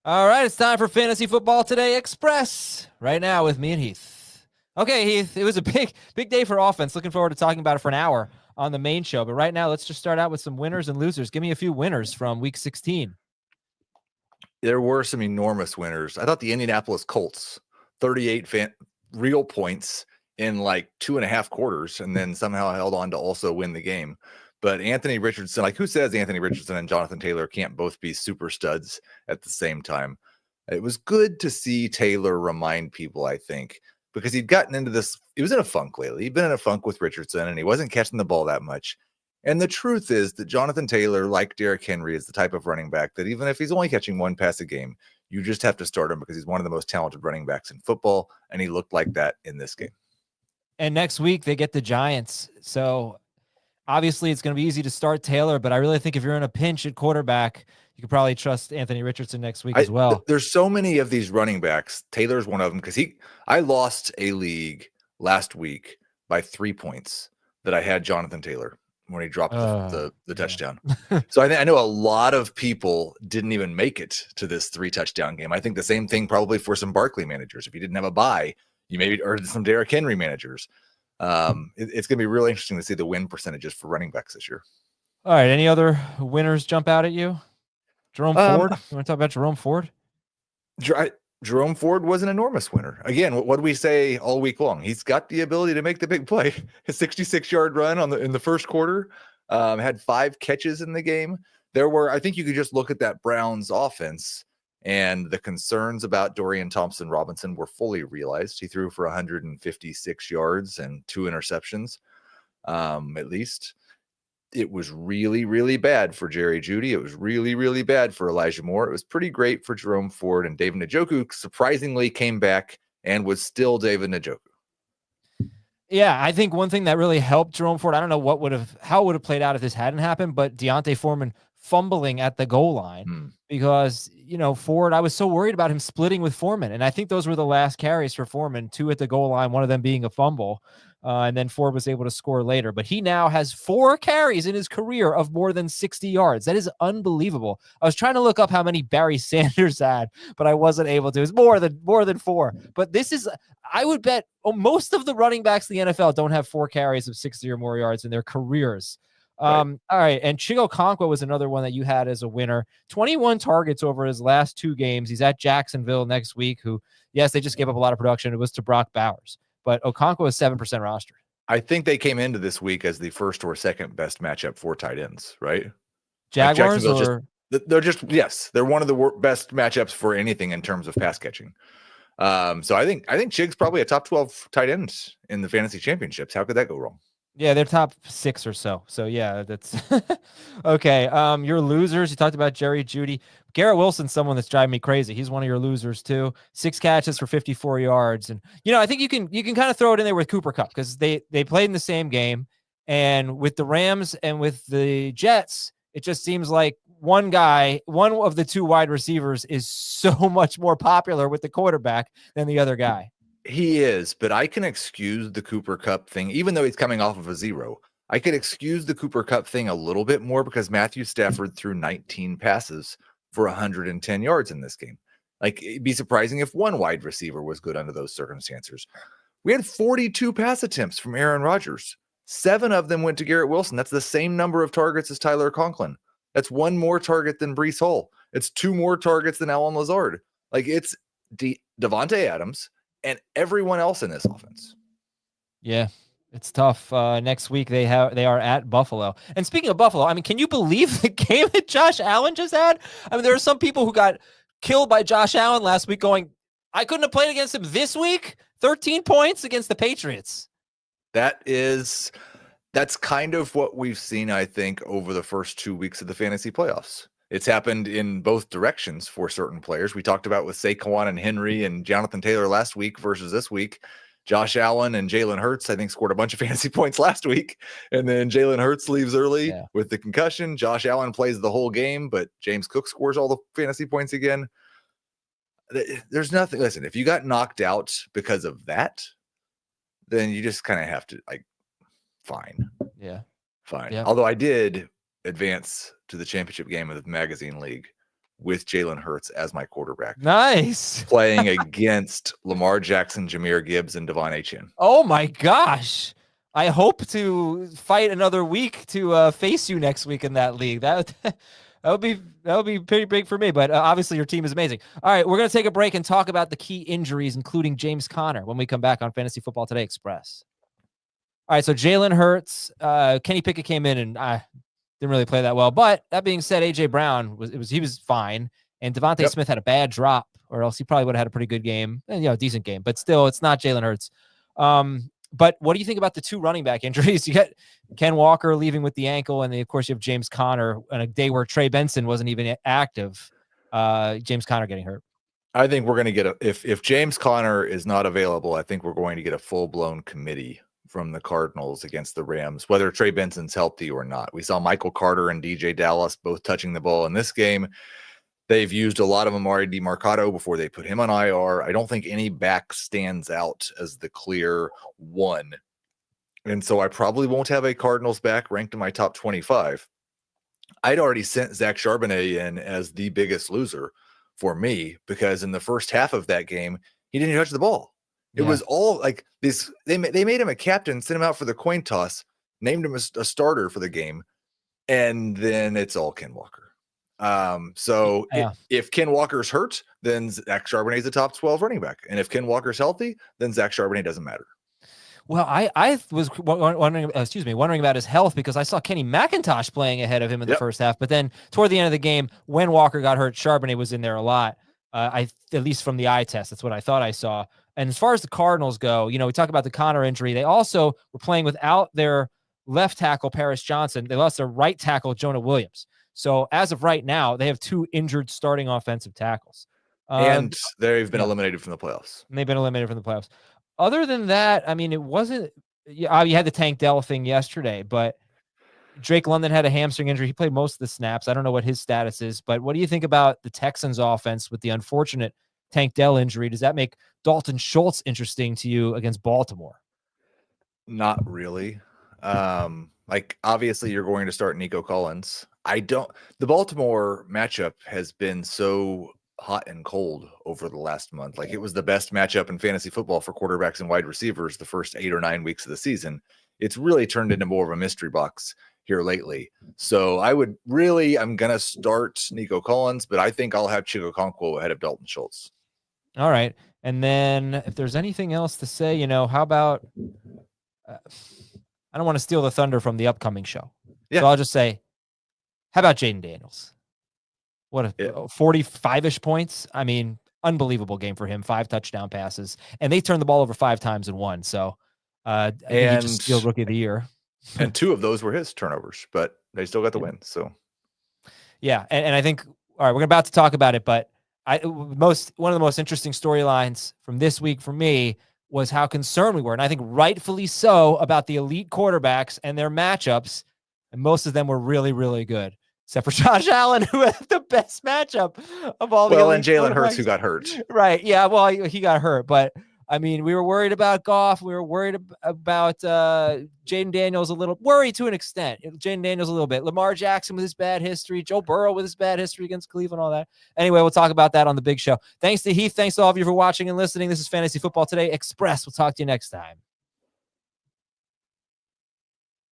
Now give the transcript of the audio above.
All right, it's time for Fantasy Football Today Express. Right now with me and Heath. Okay, Heath, it was a big day for offense. Looking forward to talking about it for an hour on the main show. But right now, let's just start out with some winners and losers. Give me a few winners from Week 16. There were some enormous winners. I thought the Indianapolis Colts, 38 real points in like 2.5 quarters, and then somehow held on to also win the game. But Anthony Richardson, like who says Anthony Richardson and Jonathan Taylor can't both be super studs at the same time? It was good to see Taylor remind people, I think, because he'd gotten into this. He was in a funk lately. He'd been in a funk with Richardson, and he wasn't catching the ball that much. And the truth is that Jonathan Taylor, like Derrick Henry, is the type of running back that even if he's only catching one pass a game, you just have to start him because he's one of the most talented running backs in football, and he looked like that in this game. And next week, they get the Giants. So obviously, it's going to be easy to start Taylor, but I really think if you're in a pinch at quarterback, you could probably trust Anthony Richardson next week as well. There's so many of these running backs. Taylor's one of them because I lost a league last week by 3 points that I had Jonathan Taylor when he dropped the touchdown. So I know a lot of people didn't even make it to this 3 touchdown game. I think the same thing probably for some Barkley managers. If you didn't have a bye, you maybe, or some Derrick Henry managers. It's going to be really interesting to see the win percentages for running backs this year. All right. Any other winners jump out at you? Jerome Ford? You want to talk about Jerome Ford? Jerome Ford was an enormous winner. Again, what do we say all week long? He's got the ability to make the big play. His 66-yard run in the first quarter, had 5 catches in the game. I think you could just look at that Browns offense, and the concerns about Dorian Thompson-Robinson were fully realized. He threw for 156 yards and 2 interceptions, at least. It was really, really bad for Jerry Jeudy. It was really, really bad for Elijah Moore. It was pretty great for Jerome Ford, and David Njoku surprisingly came back and was still David Njoku. Yeah, I think one thing that really helped Jerome Ford, I don't know how it would have played out if this hadn't happened, but Deontay Foreman fumbling at the goal line because, Ford, I was so worried about him splitting with Foreman. And I think those were the last carries for Foreman, 2 at the goal line, one of them being a fumble. And then Ford was able to score later. But he now has 4 carries in his career of more than 60 yards. That is unbelievable. I was trying to look up how many Barry Sanders had, but I wasn't able to. It's more than 4. But this is, I would bet most of the running backs in the NFL don't have 4 carries of 60 or more yards in their careers. All right. And Chigo Conquo was another one that you had as a winner. 21 targets over his last 2 games. He's at Jacksonville next week, who, yes, they just gave up a lot of production. It was to Brock Bowers. But Okonkwo is 7% rostered. I think they came into this week as the first or second best matchup for tight ends, right? Jaguars they're one of the best matchups for anything in terms of pass catching. So I think Chig's probably a top 12 tight end in the fantasy championships. How could that go wrong? Yeah, they're top 6 or so. So yeah, that's okay. Your losers, you talked about Jerry Jeudy. Garrett Wilson's someone that's driving me crazy. He's one of your losers too. 6 catches for 54 yards. And I think you can kind of throw it in there with Cooper Kupp because they played in the same game. And with the Rams and with the Jets, it just seems like one of the 2 wide receivers is so much more popular with the quarterback than the other guy. He is, but I can excuse the Cooper Kupp thing, even though he's coming off of a 0. I could excuse the Cooper Kupp thing a little bit more because Matthew Stafford threw 19 passes for 110 yards in this game. Like, it'd be surprising if one wide receiver was good under those circumstances. We had 42 pass attempts from Aaron Rodgers. 7 of them went to Garrett Wilson. That's the same number of targets as Tyler Conklin. That's 1 more target than Breece Hall. It's 2 more targets than Allen Lazard. Like, it's Devontae Adams and everyone else in this offense. Yeah, it's tough. Next week they are at Buffalo. And speaking of Buffalo, I mean, can you believe the game that Josh Allen just had? I mean, there are some people who got killed by Josh Allen last week going, I couldn't have played against him this week. 13 points against the Patriots. That's kind of what we've seen, I think, over the first 2 weeks of the fantasy playoffs. It's happened in both directions for certain players. We talked about with Saquon and Henry and Jonathan Taylor last week versus this week. Josh Allen and Jalen Hurts, I think, scored a bunch of fantasy points last week. And then Jalen Hurts leaves early with the concussion. Josh Allen plays the whole game, but James Cook scores all the fantasy points again. There's nothing. Listen, if you got knocked out because of that, then you just kind of have to, fine. Yeah. Fine. Yeah. Although I did advance to the championship game of the magazine league with Jalen Hurts as my quarterback. Nice. Playing against Lamar Jackson, Jahmyr Gibbs, and Devon Achane. Oh my gosh. I hope to fight another week to face you next week in that league. That would be pretty big for me, but obviously your team is amazing. All right, we're going to take a break and talk about the key injuries, including James Conner, when we come back on Fantasy Football Today Express. All right, so Jalen Hurts, Kenny Pickett came in and didn't really play that well. But that being said, AJ Brown he was fine, and Devontae Smith had a bad drop, or else he probably would have had a pretty good game, and decent game. But still, it's not Jalen Hurts. But what do you think about the two running back injuries? You got Ken Walker leaving with the ankle, and then of course you have James Conner on a day where Trey Benson wasn't even active. James Conner getting hurt. I think we're going to get if James Conner is not available, I think we're going to get a full-blown committee from the Cardinals against the Rams, whether Trey Benson's healthy or not. We saw Michael Carter and DJ Dallas both touching the ball in this game. They've used a lot of Amari DiMercato before they put him on IR. I don't think any back stands out as the clear one. And so I probably won't have a Cardinals back ranked in my top 25. I'd already sent Zach Charbonnet in as the biggest loser for me because in the first half of that game, he didn't touch the ball. It was all like this. They made him a captain, sent him out for the coin toss, named him a starter for the game. And then it's all Ken Walker. If Ken Walker's hurt, then Zach Charbonnet is the top 12 running back. And if Ken Walker's healthy, then Zach Charbonnet doesn't matter. Well, I was wondering about his health because I saw Kenny McIntosh playing ahead of him in the first half. But then toward the end of the game, when Walker got hurt, Charbonnet was in there a lot. At least from the eye test, that's what I thought I saw. And as far as the Cardinals go, we talk about the Conner injury. They also were playing without their left tackle, Paris Johnson. They lost their right tackle, Jonah Williams. So as of right now, they have two injured starting offensive tackles. And they've been eliminated from the playoffs. And they've been eliminated from the playoffs. Other than that, I mean, it wasn't – you had the Tank Dell thing yesterday, but Drake London had a hamstring injury. He played most of the snaps. I don't know what his status is, but what do you think about the Texans offense with the unfortunate Tank Dell injury? Does that make Dalton Schultz interesting to you against Baltimore? Not really. Obviously you're going to start Nico Collins. The Baltimore matchup has been so hot and cold over the last month. Like, it was the best matchup in fantasy football for quarterbacks and wide receivers the first 8 or 9 weeks of the season. It's really turned into more of a mystery box here lately. So I'm going to start Nico Collins, but I think I'll have Chico Okonkwo ahead of Dalton Schultz. All right. And then if there's anything else to say, how about, I don't want to steal the thunder from the upcoming show. So I'll just say, how about Jaden Daniels? What 45-ish points? I mean, unbelievable game for him. 5 touchdown passes, and they turned the ball over 5 times and won. So, I think he just steals Rookie of the Year. And 2 of those were his turnovers, but they still got the win. So, yeah, and I think all right, we're about to talk about it, but one of the most interesting storylines from this week for me was how concerned we were, and I think rightfully so, about the elite quarterbacks and their matchups, and most of them were really, really good. Except for Josh Allen, who had the best matchup of all the elite and Jalen Hurts, who got hurt. Right. Yeah, well, he got hurt. But, I mean, we were worried about Goff. We were worried about Jaden Daniels a little. Worried to an extent. Jaden Daniels a little bit. Lamar Jackson with his bad history. Joe Burrow with his bad history against Cleveland, all that. Anyway, we'll talk about that on the big show. Thanks to Heath. Thanks to all of you for watching and listening. This is Fantasy Football Today Express. We'll talk to you next time.